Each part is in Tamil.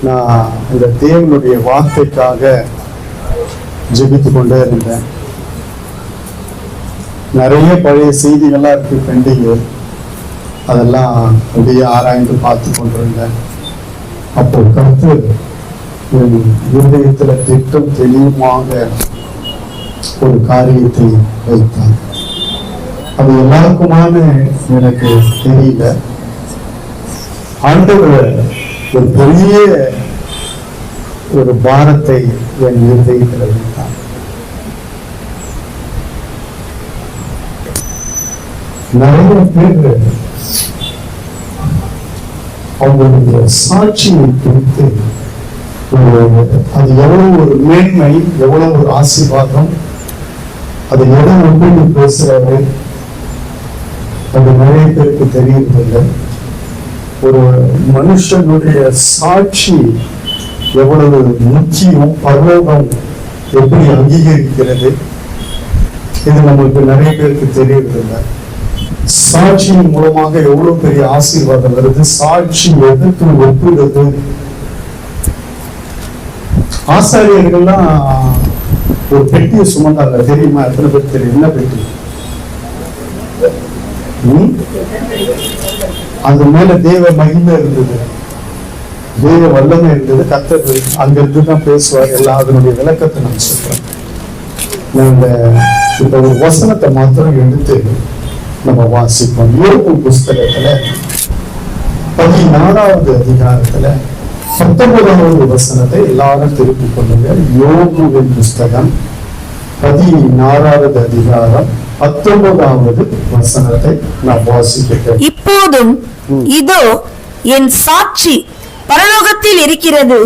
நான் இந்த தேவனுடைய வார்த்தைக்காக ஜெபித்து கொண்டே இருந்தேன். நிறைய பழைய செய்திகள்லாம் இருக்கு பெண்டிங்கு, அதெல்லாம் அப்படியே ஆராய்ந்து பார்த்து கொண்டிருந்தேன். அப்போ கர்த்தர் என் இருதயத்துல திட்டம் தெளிவாக ஒரு காரியத்தை வைத்தார். அது எல்லாருக்குமான எனக்கு தெரியல. ஆண்டவர் ஒரு பெரிய ஒரு பாரத்தை என் இருதயத்தில் வைத்தார். நிறைய பேர் அவங்களுடைய சாட்சியை குறித்து அது எவ்வளவு ஒரு மேன்மை, எவ்வளவு ஒரு ஆசீர்வாதம், அது எவ்வளவு ஒன்று பேசுறாரு அது நிறைய பேருக்கு தெரியவில்லை. ஒரு மனுஷனுடைய சாட்சி எவ்வளவு முக்கியம், பரலோகம் எப்படி அங்கீகரிக்கிறது, இது நம்மளுக்கு நிறைய பேருக்கு தெரியவில்லை. சாட்சியின் மூலமாக எவ்வளவு பெரிய ஆசீர்வாதம் வருது. சாட்சி எதுக்கு ஒப்பிடுது? ஆசாரியர்கள்லாம் ஒரு பெட்டியை சுமந்தாங்க, தெரியுமா? எத்தனை பேர் தெரியும்? என்ன பெட்டி? அந்த மேல தேவ மகிமை இருந்தது, தேவ வல்லமை இருந்தது. கர்த்தர் அங்க இருந்துதான் பேசுவார். எல்லாம் அதனுடைய விளக்கத்தை நான் சொல்றேன். இந்த ஒரு வசனத்தை மாத்திரம் எடுத்து நம்ம வாசிப்போம். யோபு புஸ்தகத்துல 14வது அதிகாரத்துல 19வது வசனத்தை எல்லாரும் திருப்பி கொள்ளுங்க. யோபுவின் புஸ்தகம் 16வது அதிகாரம் 19வது வசனத்தை நான் வாசிக்கிறேன். இப்போதும் இதோ என் சாட்சி பரலோகத்தில் இருக்கிறது,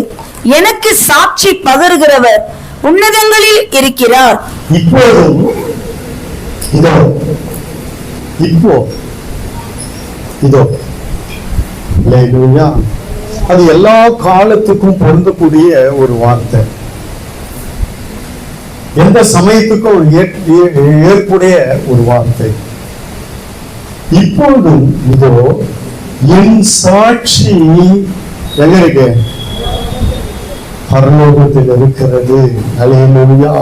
எனக்கு சாட்சி பகருகிறவர் உன்னதங்களில் இருக்கிறார். இப்போதும் இதோ, இப்போ இதோ, இல்லையா? அது எல்லா காலத்துக்கும் பொருந்தக்கூடிய ஒரு வார்த்தை, எந்த சமயத்துக்கும் ஏற்புடைய ஒரு வார்த்தை. இப்போதும் இதோ என் சாட்சி எங்க இருக்கு? பரலோகத்தில் இருக்கிறது. அல்லேலூயா.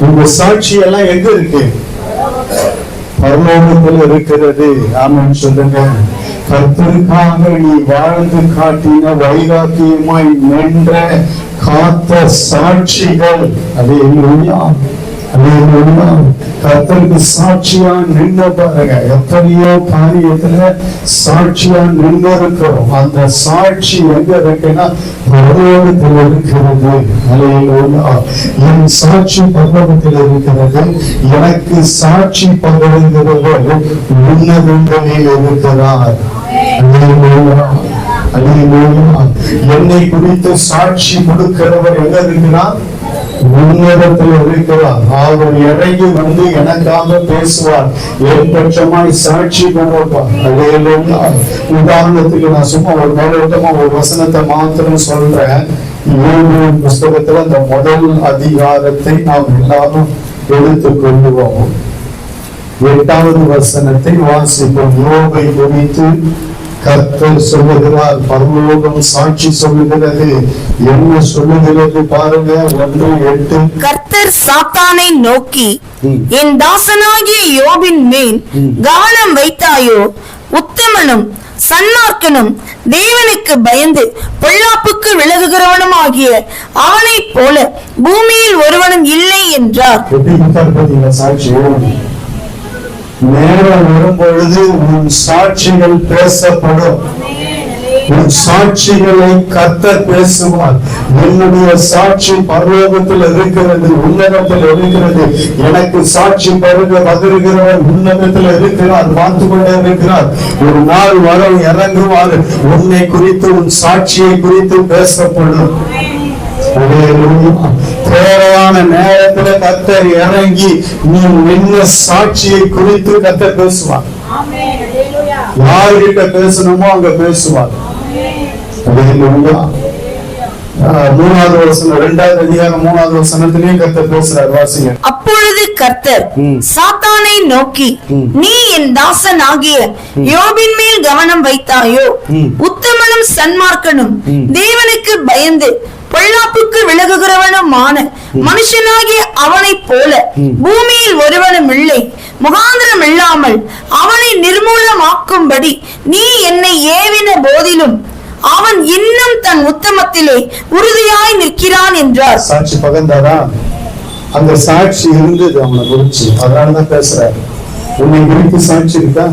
உங்க சாட்சி எல்லாம் எங்க இருக்கு? பரலோகத்தில் இருக்கிறது. ஆமென் சொல்லுங்க. கர்த்தருக்காக நீ வாழ்ந்து காட்டின, வைராக்கியமாய் நின்ற காத்த சாட்சிகள். அல்லேலூயா, அல்லேலூயா. கர்த்தருக்கு சாட்சியா நின்று பாருங்க. எத்தனையோ காரியத்துல சாட்சியா நின்று இருக்கிறோம். அந்த சாட்சி எங்க இருக்குன்னா பரலோகத்தில் இருக்கிறது. அல்லேலூயா. என் சாட்சி பரலோகத்தில் இருக்கிறது. எனக்கு சாட்சி பகருகிறவர் உன்னதங்களில் இருக்கிறார். அல்லேலூயா, அல்லேலூயா. என்னை குறித்து சாட்சி கொடுக்கிறவர் எங்க இருக்கிறார்? உன்னதத்தில் இருக்கிறார். அவர் இறங்கி வந்து எனக்காக பேசுவார், என் பட்சமாய் சாட்சி கொடுப்பார். அல்லேலூயா. உதாரணத்துக்கு நான் சும்மா ஒரு மேலோட்டமா ஒரு வசனத்தை மாத்திரம் சொல்றேன். யோபு புஸ்தகத்துல அந்த முதல் அதிகாரத்தை நாம் எல்லாரும் எடுத்துக் கொள்ளுவோம். 8வது வசனத்தை வாசிப்போம். யோபை குறித்து கர்த்தர் சொல்லுகிறார், பரலோகம் சாட்சி சொல்லுகிறது. என்ன சொல்லுகிறது பாருங்க. 1:8. கர்த்தர் சாத்தானை நோக்கி, என் தாசனாகிய யோபின் மேல் கவனம் வைத்தாயோ? உத்தமனும் சன்மார்க்கனும் தேவனுக்கு பயந்து பொல்லாப்புக்கு விலகுகிறவனும் ஆகிய அவனை போல பூமியில் ஒருவனும் இல்லை என்றார். சாட்சி நேரம் வரும் பொழுது உன் சாட்சிகள் பேசப்படும். உன் சாட்சிகளை கர்த்தர் பேசுவார். என்னுடைய சாட்சி பரலோகத்தில் இருக்கிறது, உன்னதத்தில் இருக்கிறது. எனக்கு சாட்சி பகருகிறவர் உன்னதத்தில் இருக்கிறார், பார்த்து கொண்டே இருக்கிறார். ஒரு நாள் வரும், இறங்குவார். உன்னை குறித்து, உன் சாட்சியை குறித்து பேசப்படும். தேவையான நேரத்துல கர்த்தர் இறங்கி நீ நின்ன சாட்சியை குறித்து கர்த்தர் பேசுவார். யார்கிட்ட பேசணுமோ அங்க பேசுவார். மூணாவது வசனம், 2வது அதிகாரம் 3வது வசனத்திலேயும் கர்த்தர் பேசுறார். வாசிங்க. அப்பொழுது கர்த்தர் சாத்தானை நோக்கி, நீ என் தாசன் ஆகிய யோபின் மேல் கவனம் வைத்தாயோ? உத்தமனும் சன்மார்க்கனும் தேவனுக்கு பயந்து பொல்லாப்புக்கு விலகுகிறவனுமான மனுஷனாகிய அவனை போல பூமியில் ஒருவனும் இல்லை. முகாந்திரம் இல்லாமல் அவனை நிர்மூலமாக்கும்படி நீ என்னை ஏவின போதிலும் அவன் இன்னும் தன் உத்தமத்திலே உறுதியாய் நிற்கிறான் என்றார். சாட்சி பகந்தாரா? அந்த சாட்சி இருந்தது அவனை குறிச்சு, அதனாலதான் பேசுறாரு. உன்னை குறித்து சாட்சி இருக்கா?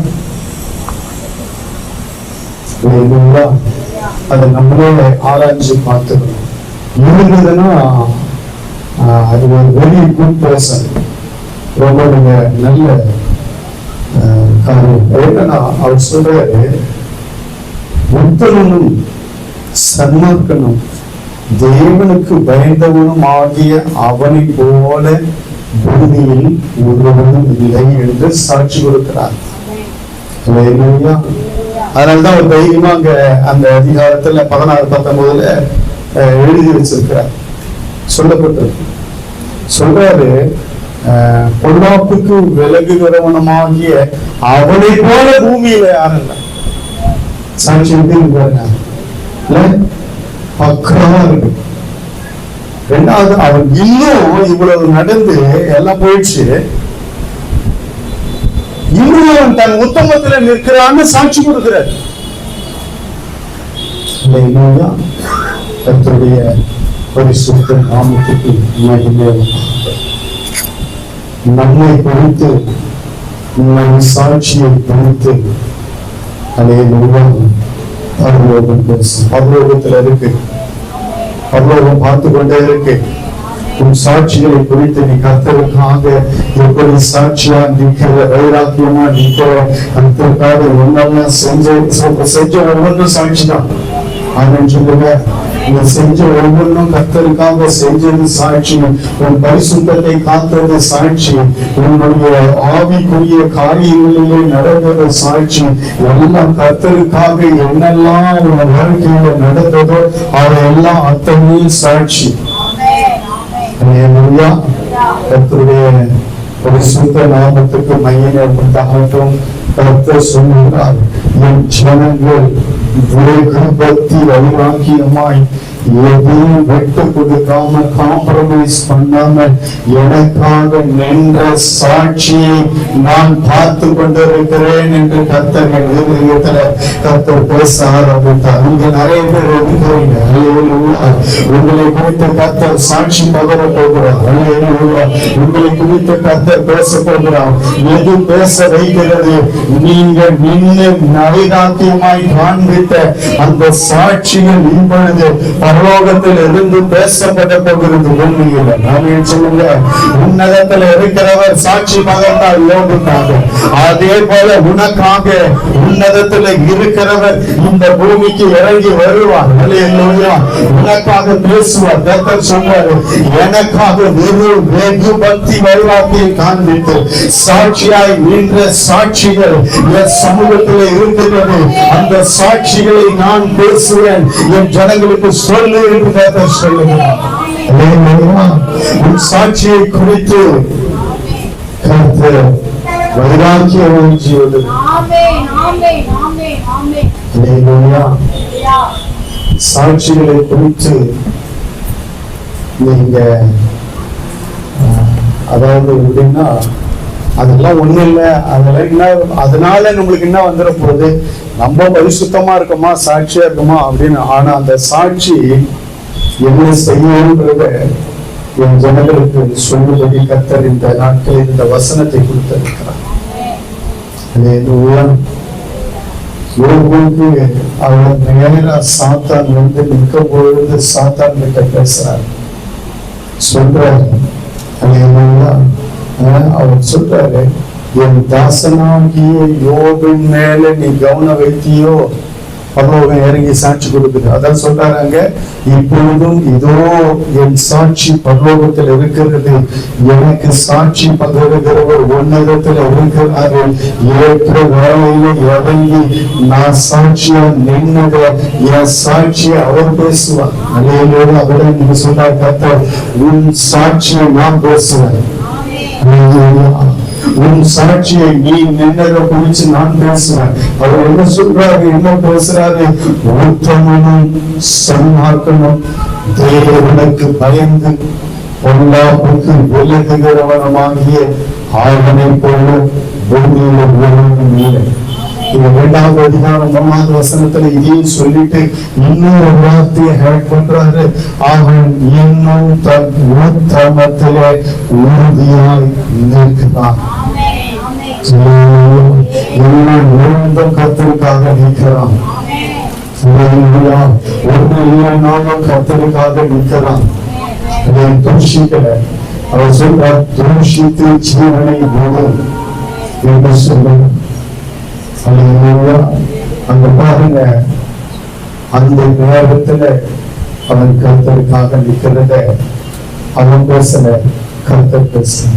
அதை நம்மளோட ஆராய்ச்சி பார்த்துக்கணும். இருந்ததுன்னா அது ஒரு வெரி குட் பர்சன், ரொம்ப நல்ல காரியம். என்னன்னா அவர் சொல்றாரு, உத்தமனும் சன்மார்க்கனும் தேவனுக்கு பயந்தவனும் ஆகிய அவனை போல பூமியில் ஒருவனும் இல்லை என்று சாட்சி கொடுக்கிறார். அதனாலதான் ஒரு தைரியமா அங்க அந்த அதிகாரத்துல 16-19 எழுதி வச்சிருக்கிறார், சொல்லப்பட்டிருக்கு. சொல்றாரு, பொல்லாப்புக்கு விலகுகிறவனமாகிய அவனை போல பூமியில யாரும் இல்லை. சாட்சி பக்கமா இருக்கு. 2வது, அவன் இன்னும் இவ்வளவு நடந்து எல்லாம் போயிடுச்சு, இன்னும் அவன் தன் உத்தமத்துல நிற்கிறான்னு சாட்சி கொடுக்கிறார். கர்த்தருடைய பரிசுத்த நாமத்துக்கு மகிமை. நம்மை குறித்து நம் சாட்சியை குறித்து பரலோகம் பேசும். பரலோகத்துல இருக்கு, பரலோகம் பார்த்து கொண்டே இருக்கு. உன் சாட்சிகளை குறித்து நீ கர்த்தருக்காக எப்படி சாட்சியா நிற்கிற, வைராக்கியமா நிற்கிற, கர்த்தருக்காக ஒன்னெல்லாம் செஞ்ச ஒவ்வொன்றும் சாட்சிதான். ஆமென் சொல்லுங்க. நீ செஞ்ச ஒவ்வொன்றும் கர்த்தருக்காக செஞ்சது சாட்சி, உன் பரிசுத்தத்தை காத்தது சாட்சி, உன்னுடைய ஆவிக்குரிய காரியங்களிலே நடந்தது சாட்சி. எல்லாம் கர்த்தருக்காக என்னெல்லாம் உன் வாழ்க்கையில நடந்ததோ அதையெல்லாம் அத்தனையும் சாட்சி. கர்த்தருடைய பரிசுத்த நாமத்துக்கு மகிமை உண்டாகட்டும். கர்த்தர் சொல்லுகிறார், என் ஜனங்கள் பக்தி வைராக்கியமாய் எதையும் விட்டு கொடுக்காம காம்ப்ரமைஸ் பண்ணாம எனக்காக நின்ற சாட்சியை நான் பார்த்து கொண்டிருக்கிறேன் என்று கர்த்தர் கர்த்தர் பேச ஆரம்பித்தார். இங்க நிறைய பேர் இருக்கிறீங்க, உங்களை குறித்து கர்த்தர் சாட்சி பகர போகிறார். உங்களை குறித்து கர்த்தர் பேச போகிறார். எது பேச வைக்கிறது? நீங்க நின்று வைராக்கியமாய் காண்பித்த அந்த சாட்சிகள் இப்பொழுது பரலோகத்தில் இருந்து பேசப்பட போகிறது. உண்மையில் நாமே சொல்லுங்க, உன்னதத்தில் இருக்கிறவர் சாட்சி பகர்ந்தால் யோகிக்காக, அதே போல உனக்காக உன்னதத்தில் இருக்கிறவர் இந்த பூமிக்கு இறங்கி வருவார். உனக்காக பேசுவார். கர்த்தர் சொல்றாரு, எனக்காக வெகு பக்தி வைராக்கியை காண்பித்து சாட்சியாய் நின்ற சாட்சிகள் என் சமூகத்தில் இருக்கிறது. அந்த சாட்சிகளை நான் பேசுவேன், என் ஜனங்களுக்கு சொல்லு என்று கர்த்தர் சொல்லுகிறார். உன் சாட்சியை குறித்து கர்த்தர் வைராக்கியம் செய்வது. சாட்சிகளை குறித்து நீங்க அதாவது எப்படின்னா, அதெல்லாம் ஒண்ணு இல்லை, அதெல்லாம் என்ன, அதனால நம்மளுக்கு என்ன வந்துட போகுது, நம்ம பரிசுத்தமா இருக்கோமா சாட்சியா இருக்குமா அப்படின்னு. ஆனா அந்த சாட்சி என்ன செய்யணும்ன்றத என் ஜனங்களுக்கு சொல்லும்படி கர்த்தர் இந்த நாட்களில் இந்த வசனத்தை கொடுத்திருக்கிறார். அவர் நேரா சாத்தான் வந்து நிற்கும் பொழுது சாத்தான் கிட்ட பேசுறாரு, சொல்றாரு. அவர் சொல்றாரு, என் தாசனாகிய யோபின் மேல நீ கவனம் வைத்தியோ, பரலோகம் இறங்கி சாட்சி கொடுக்குது. அதான் சொல்றாங்க, இப்பொழுதும் இதோ என் சாட்சி பரலோகத்தில் இருக்கிறது, எனக்கு சாட்சி பகிர்கிறவர் உன்னதத்தில் இருக்கிறாரு, ஏற்ற வேலையில இறங்கி நான் சாட்சியா நின்னத என் சாட்சியை அவர் பேசுவார். அலையோடு அவரை நீங்க சொன்னார், கர்த்தர் உன் சாட்சியை நான் பேசுவேன், உன் சாட்சியை நீ நின்னதை குறிச்சு நான் பேசுறேன். அவர் என்ன சொல்றாரு, என்ன பேசுறாரு? உத்தமனும் சன்மார்க்கனும் தேவனுக்கு பயந்து பொல்லாப்புக்கு விலகுகிறவனமாகிய ஆவனை போல பூமியில ஒருவனும் இல்லை. இது 2வது அதிகாரம் 1வது வசனத்துல இதையும் சொல்லிட்டு இன்னொரு வார்த்தையை ஹேக் பண்றாரு. அவன் இன்னும் தன் உத்தமத்திலே உறுதியாய் நிற்கிறான். கர்த்தருக்காக நிற்கிறான். ஒன்று இல்லைனாலும் கர்த்தருக்காக நிற்கிறான். அதை தூஷிக்கல. அவர் சொல்றார், தூஷித்து ஜீவனை போதும் என்று சொல்றார். அங்க பாருங்க, அந்த நேரத்துல அவன் கர்த்தருக்காக நிற்கிறத அவன் பேசல, கர்த்தர் பேசல.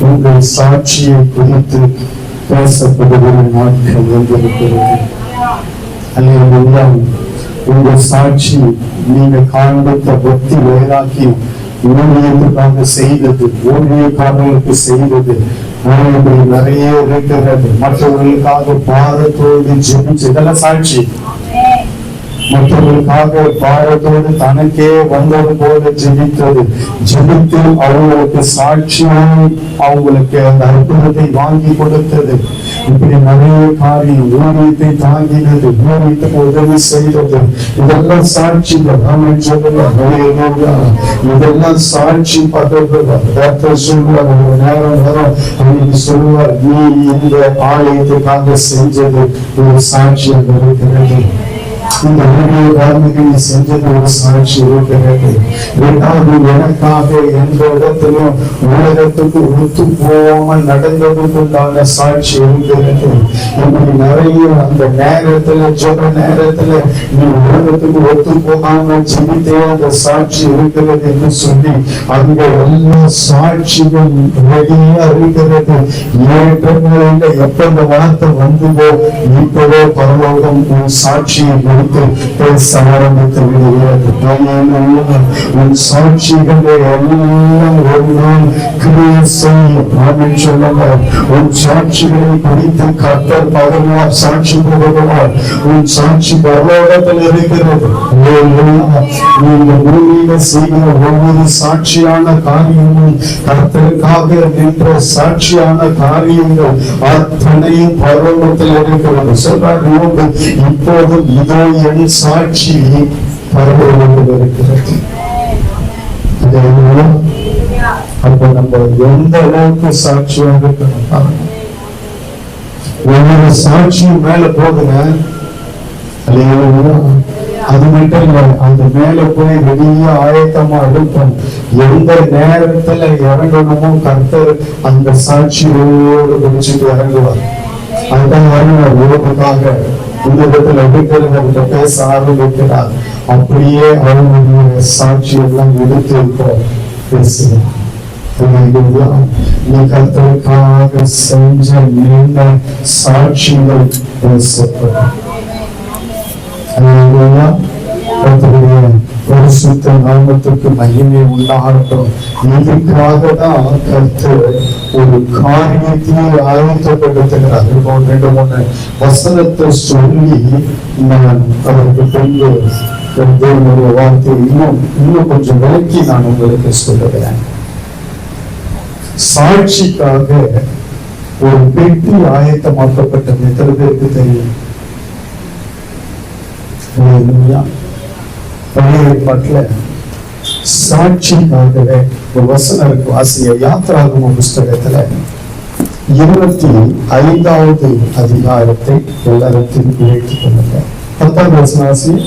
உங்கள் சாட்சியை குறித்து பேசப்படுகிற நாட்கள் வந்திருக்கிறது. அல்லேலூயா. உங்கள் சாட்சி நீங்க காண்பித்த பக்தி வைராக்கியம், ஊழியத்துக்காக செய்தது, ஊழியக்காரர்களுக்கு செய்தது நிறைய இருக்கிறது. மற்றவர்களுக்காக பாரத்தோடு ஜெபிச்சு, இதெல்லாம் சாட்சி. மற்றவர்களுக்காக பாரத்தோடு தனக்கே வந்தது போல ஜெபித்தது, ஜெபித்து அவங்களுக்கு சாட்சியாய் அவங்களுக்கு அந்த அற்புதத்தை வாங்கி கொடுத்தது. இப்படி நிறைய காரியம், ஊழியத்தை தாங்கினது, ஊழியத்துக்கு உதவி செய்தது, இதெல்லாம் சாட்சிகள். இதெல்லாம் சாட்சி பதவி சொல்லுவார். ஒரு நேரம் வரும், அன்னைக்கு சொல்லுவார், நீ இந்த ஆலயத்துக்காக செஞ்சது ஒரு சாட்சியாக இருக்கிறது, இந்த ஊழியக்காரனுக்கு செஞ்சது ஒரு சாட்சி இருக்கிறது. 2வது, எனக்காக எந்த இடத்திலும் உலகத்துக்கு ஒத்து போகாமல் நடந்ததுக்குண்டான சாட்சி இருக்கிறது. இப்படி நிறைய அந்த நேரத்துல சொல்ற நேரத்துல நீ உலகத்துக்கு ஒத்து போகாமல் ஜெபித்தே அந்த சாட்சி இருக்கிறது என்று சொல்லி அங்க எல்லா சாட்சிகள் ரெடியா இருக்கிறது. ஏற்றங்களில் எப்ப இந்த வார்த்தை வந்துவோ இப்பவே பரலோகம் சாட்சியை கொடுத்து பேச ஆரம்பித்து விடுகிறது. உன் சாட்சிகளை எல்லாம் ஒரு நாள் கிரியை செய்யும். உன் சாட்சிகளை குறித்து கர்த்தர் பகவான் சாட்சி கொடுக்கிறார். உன் சாட்சி பரலோகத்தில் இருக்கிறது. நீங்க பூமியில செய்கிற ஒவ்வொரு சாட்சியான காரியமும், கர்த்தருக்காக நின்ற சாட்சியான காரியங்கள் அத்தனையும் பரலோகத்தில் இருக்கிறது. சொல்றாரு, இப்போதும் இதோ என் சாட்சி பரலோகத்தில் இருக்கிறது. அப்ப நம்ம எந்த அளவுக்கு சாட்சியாக இருக்கணும். ஒவ்வொரு சாட்சியும் மேல போகுங்க. அது மட்டும் இல்ல, அந்த மேல போய் வெளிய ஆயத்தமா இருக்கும். எந்த நேரத்துல இறங்கணுமோ கர்த்தர் அந்த சாட்சியோடு பிடிச்சிட்டு இறங்குவார். அதுதான் உறவுக்காக இந்த இடத்துல எடுக்கிறவங்க பேச ஆரம்பிக்கிறார். அப்படியே அவங்களுடைய சாட்சி எல்லாம் எடுத்து பேசுகிறார். நீ கர்த்தருக்காக செஞ்ச நீண்ட சாட்சிகள் பேசப்படும். பரிசுத்த நாமத்துக்கு மகிமை உண்டாகட்டும். இதுக்காக தான் கர்த்தர் ஒரு காரியத்தையே ஆயத்தப்படுத்துகிறார். 2-3 வசனத்தை சொல்லி நான் அவருக்கு கொண்டு தேவனுடைய வார்த்தை இன்னும் கொஞ்சம் விளக்கி நான் உங்களுக்கு சொல்லுகிறேன். சாட்சிக்காக ஒரு பெட்டி ஆயத்தமாக்கப்பட்டது எத்தனை பேருக்கு தெரியும்? பழைய ஏற்பாட்டுல சாட்சிக்காகவே ஒரு வசனம் இருக்கு. வாசிய யாத்திராகம புஸ்தகத்துல 25வது அதிகாரத்தை எல்லாரும் வைத்துக் கொள்ளுங்க. 10வது வசனம்.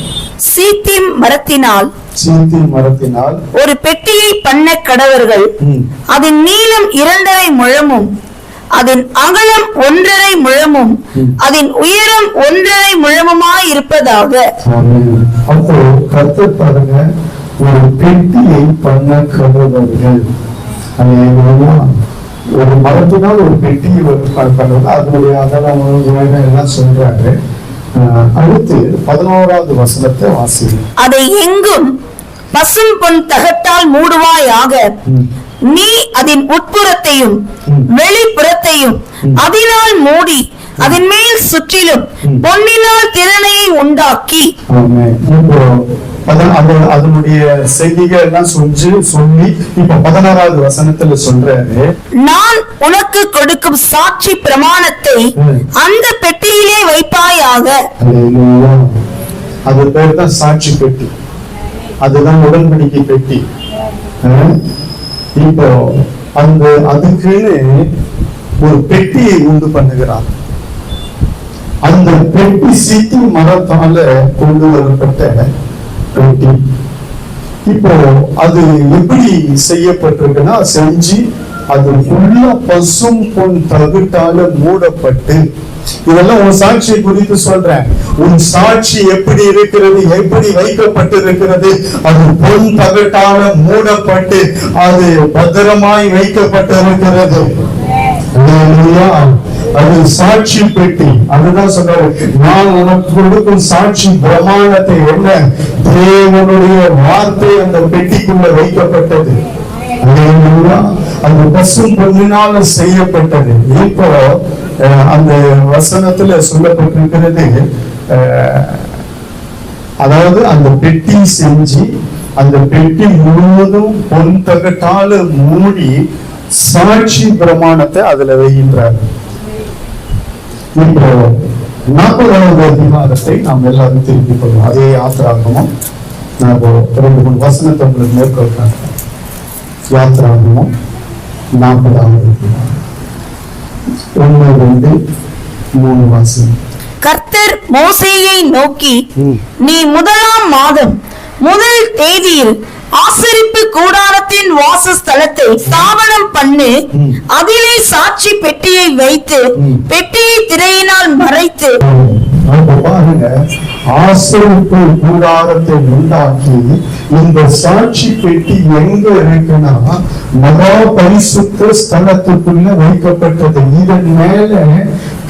சீத்திம் மரத்தினால் ஒரு பெட்டியை பண்ண கடவர்கள், அதன் நீளம் 2.5 முழமும் அதன் அகலம் 1.5 முழமும் அதன் உயரம் 1.5 முழமுமாய் இருப்பதாக. அப்போ கர்த்தர் பாருங்க, ஒரு பெட்டியை பண்ண கருவர்கள். ஒரு மரத்தினால் ஒரு பெட்டியை பண்ணுறது, அதனுடைய அதெல்லாம் எல்லாம் சொல்றாரு. அடுத்து 11வது வசனத்தை வாசிங்க. அதை எங்கும் பசும் பொன் தகட்டால் மூடுவாயாக. நீ அதன் உட்புறத்தையும் வெளிப்புறத்தையும் அதனால் மூடி அதன் மேல் சுற்றிலும் பொன்னினால் திறனையை உண்டாக்கி. அதனுடைய செய்திகள் எல்லாம் சொல்லி இப்ப 16வது வசனத்துல சொல்றாரு, நான் உனக்கு கொடுக்கும் சாட்சி பிரமாணத்தை அந்த பெட்டியிலே வைப்பாயாக. அது பேர் தான் சாட்சி பெட்டி, அதுதான் உடன்படிக்கை பெட்டி. இப்போ அதுக்குன்னு ஒரு பெட்டியை உண்டு பண்ணுகிறார். அந்த பெட்டி சீட்டி மரத்தால கொண்டு வரப்பட்ட பெட்டி. இப்போ அது எப்படி செய்யப்பட்டிருக்குன்னா, செஞ்சு அது ஃபுல்லா பசும் பொன் தகட்டால மூடப்பட்டு, இதெல்லாம் உன் சாட்சியை குறித்து சொல்றேன். உன் சாட்சி எப்படி இருக்கிறது, எப்படி வைக்கப்பட்டிருக்கிறது? அது பொன் தகட்டால மூடப்பட்டு அது பத்திரமாய் வைக்கப்பட்டிருக்கிறது. அது சாட்சி பெட்டி. அதுதான் சொல்றாரு, நான் உனக்கு கொடுக்கும் சாட்சி பிரமாணத்தை. என்ன? தேவனுடைய வார்த்தை அந்த பெட்டிக்குள்ள வைக்கப்பட்டது. அந்த பசும் பொன்னினால செய்யப்பட்டது. இப்போ அந்த வசனத்துல சொல்லப்பட்டிருக்கிறது, அதாவது அந்த பெட்டி செஞ்சு அந்த பெட்டி முழுவதும் பொன் தகட்டால மூடி சாட்சி பிரமாணத்தை அதுல வைக்கின்றார். இப்போ 40வது அதிகாரத்தை நாம் எல்லாரும் திருப்பிக் கொள்வோம். அதே யாத்திராகமம். நான் இப்போ 2-3 வசனத்தை உங்களுக்கு மேற்கொள்றேன். யாத்திராகமம் 40வது அதிகாரம் 1-2-3 வாசனம். கர்த்தர் மோசேயை நோக்கி, நீ 1ஆம் மாதம் 1 தேதியில் ஆசரிப்பு கூடாரத்தின் வாசஸ்தலத்தை ஸ்தாபனம் பண்ணு. அதிலே சாட்சி பெட்டியை வைத்து பெட்டியை திரையினால் மறைத்து. பாருங்க, ஆசரிப்பு கூடாரத்தை உண்டாக்கி இந்த சாட்சி பெட்டி எங்க இருக்குன்னா மகா பரிசுத்த ஸ்தலத்துக்குள்ள வைக்கப்பட்டது. இதன் மேல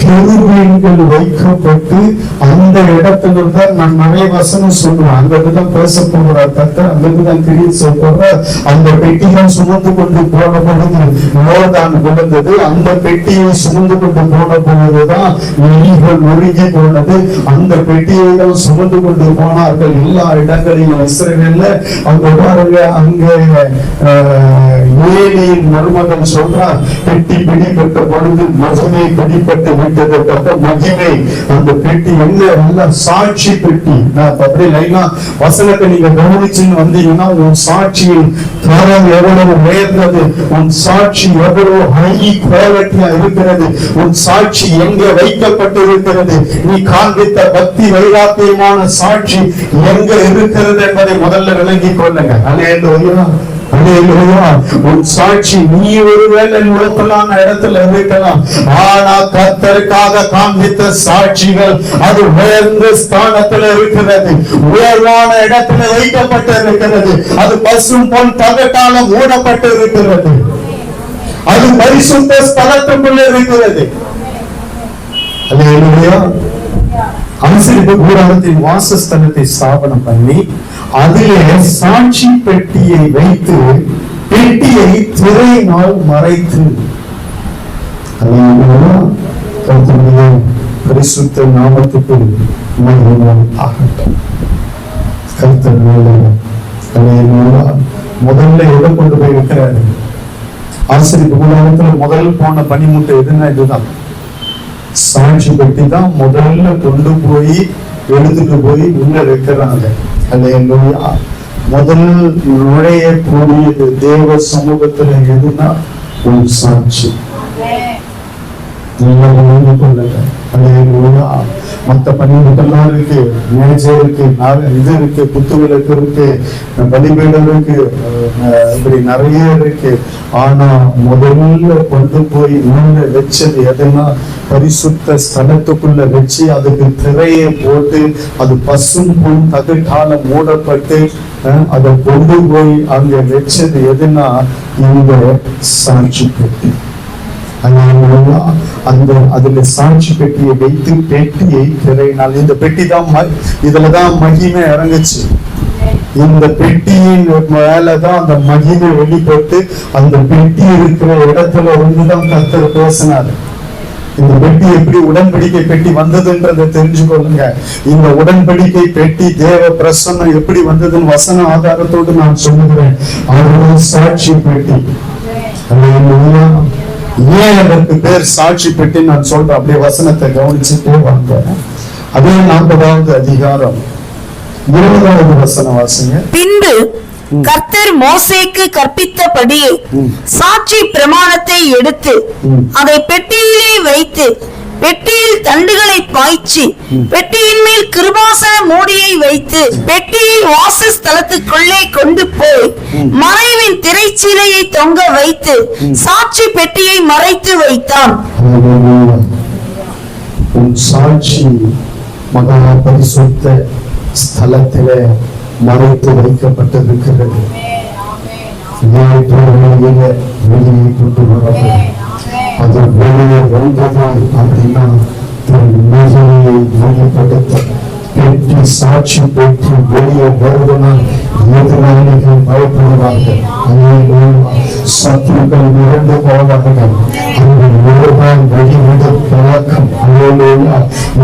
கெருபீன்கள் வைக்கப்பட்டு அந்த இடத்துல தான் நான் நிறைய வசனம் சொல்லுவேன். அங்கதான் பேச போகிறார் கர்த்தர், அங்கதான் கிரியை செய்ய போகிறார். அந்த பெட்டியை சுமந்து கொண்டு போன பொழுது யோர்தான் விழுந்தது. அந்த பெட்டியை சுமந்து கொண்டு போன பொழுதுதான் எலிகள் ஒழுகி போனது. அந்த பெட்டியை தான் சுமந்து கொண்டு போனார்கள் எல்லா இடங்களிலும் இஸ்ரவேல்ல. அங்க பாருங்க, அங்க ஏலியின் மருமகன் சொல்றார், பெட்டி பிடிப்பட்ட பொழுது மகிமை பிடிப்பட்டு விட்டது. மகிமை அந்த பெட்டி எங்க? சாட்சி பெட்டி. அப்படி லைனா வசனத்தை நீங்க கவனிச்சுன்னு வந்தீங்கன்னா, உன் சாட்சியின் தரம் எவ்வளவு உயர்ந்தது, உன் சாட்சி எவ்வளவு ஹை குவாலிட்டியா இருக்கிறது, உன் சாட்சி எங்க வைக்கப்பட்டு இருக்கிறது, நீ காண்பித்த பக்தி வைராக்கியமான சாட்சி எங்க இருக்கிறது என்பதை முதல்ல விளங்கிக் கொள்ளுங்க. அல்லேலூயா. உன் சாட்சி நீ ஒருவேளை உழப்பலான இடத்துல இருக்கலாம், ஆனா கர்த்தருக்காக காண்பித்த சாட்சிகள் அது உயர்ந்த ஸ்தானத்துல இருக்கிறது, உயர்வான இடத்துல வைக்கப்பட்டு இருக்கிறது. அது பசும் பொன் தகட்டால மூடப்பட்டு இருக்கிறது. அது பரிசுத்த ஸ்தலத்துக்குள்ள இருக்கிறது. அல்லேலூயா. ஆசரிப்பு கூடாரத்தின் வாசஸ்தலத்தை ஸ்தாபனம் பண்ணி அதிலே சாட்சி பெட்டியை வைத்து பெட்டியை திரையினால் மறைத்து. கர்த்தருடைய பரிசுத்த நாமத்துக்கு மகிமை ஆகட்டும். கர்த்தர் முதல்ல எதை கொண்டு போய் வைக்கிறாரு? ஆசரிப்பு கூடாரத்துல முதல் போன பனிமுட்டை எதுன்னா இதுதான், சாட்சி பெட்டி தான் முதல்ல கொண்டு போய் எடுத்துட்டு போய் உள்ள வைக்கிறாங்க. அல்லேலூயா. முதல் நுழையக்கூடியது தேவ சமூகத்துல எதுனா உன் சாட்சி. நீங்க கொள்ளுங்க. அல்லேலூயா. மத்த பணிகளெல்லாம் இருக்கு, மேஜை இருக்கு, இது இருக்கு, குத்துவிளக்கு இருக்கு, பலிபீடம் இருக்கு, இப்படி நிறைய இருக்கு. ஆனா முதல்ல கொண்டு போய் உள்ள வச்சது எதுனா பரிசுத்த ஸ்தலத்துக்குள்ள வச்சு அதுக்கு திரையை போட்டு அது பசும் பொன் தகட்டால மூடப்பட்டு அதை கொண்டு போய் அங்க வச்சது எதுனா இந்த சாட்சி பெட்டி. அந்த அதுல சாட்சி பெட்டியை வைத்து பெட்டியை திரையினால் இந்த பெட்டி தான் இதுலதான் மகிமை இறங்குச்சு. இந்த பெட்டியின் மேலதான் அந்த மகிமை வெளிப்பட்டு அந்த பெட்டி இருக்கிற இடத்துல இருந்துதான் கர்த்தர் பேசினாரு. இந்த பெட்டி எப்படி உடன்படிக்கை பெட்டி வந்ததுன்றதை தெரிஞ்சுக்கொள்ளுங்க. இந்த உடன்படிக்கை பெட்டி தேவ பிரசன்னம் எப்படி வந்ததுன்னு வசன ஆதாரத்தோடு நான் சொல்லுகிறேன். அது சாட்சி பெட்டி. ஏன் அதற்கு பேர் சாட்சி பெட்டி நான் சொல்றேன். அப்படியே வசனத்தை கவனிச்சுட்டே வாங்க. அதே 40வது அதிகாரம் 20வது வசனம் வாசிங்க. பின்பு கர்த்தர் மோசேக்கு கற்பித்தபடியே சாட்சி பிரமாணத்தை எடுத்து அதை பெட்டியிலே வைத்து பெட்டியில் தண்டுகளை பாய்ச்சி பெட்டியின் மேல் கிருபாசன மூடியை வைத்து பெட்டியை வாசஸ்தலத்துக்குள்ளே கொண்டு போய் மறைவின் திரைச்சீலையை தொங்க வைத்து சாட்சி பெட்டியை மறைத்து வைத்தான். சாட்சி மகா பரிசுத்த ஸ்தலத்திலே மறைத்து வைக்கப்பட்டிருக்கிறது. வெளியே கொண்டு வரது அது வெளியே வந்தது அப்படின்னா மகிமையை வெளிப்படுத்த பெட்டி சாட்சி பெட்டி வெளியே வருவதனால் எதிராளிகள் பயப்படுவார்கள். சத்துருக்கள் இறந்து போவார்கள். அந்த நிறுவனம் வெளிவிட பழக்கம்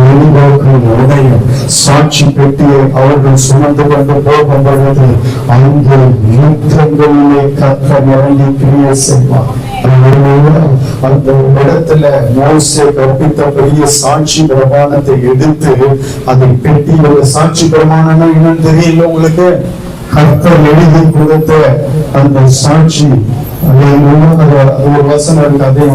எளிவாக்கும் உதயம் சாட்சி பெட்டியை அவர்கள் சுமந்து கொண்டு போகும் பொழுது அங்கே யுத்தங்களிலே கர்த்தர் இறங்கி கிரியை செய்வார். அந்த இடத்துல மோசே கற்பித்த பெரிய சாட்சி பிரமாணத்தை எடுத்து அதை பெட்டியோட சாட்சி பிரமாணம் என்னன்னு தெரியல உங்களுக்கு. கர்த்தர் எழுதி கொடுத்த அந்த சாட்சி ஒரு வசனம் இருக்கு. அதே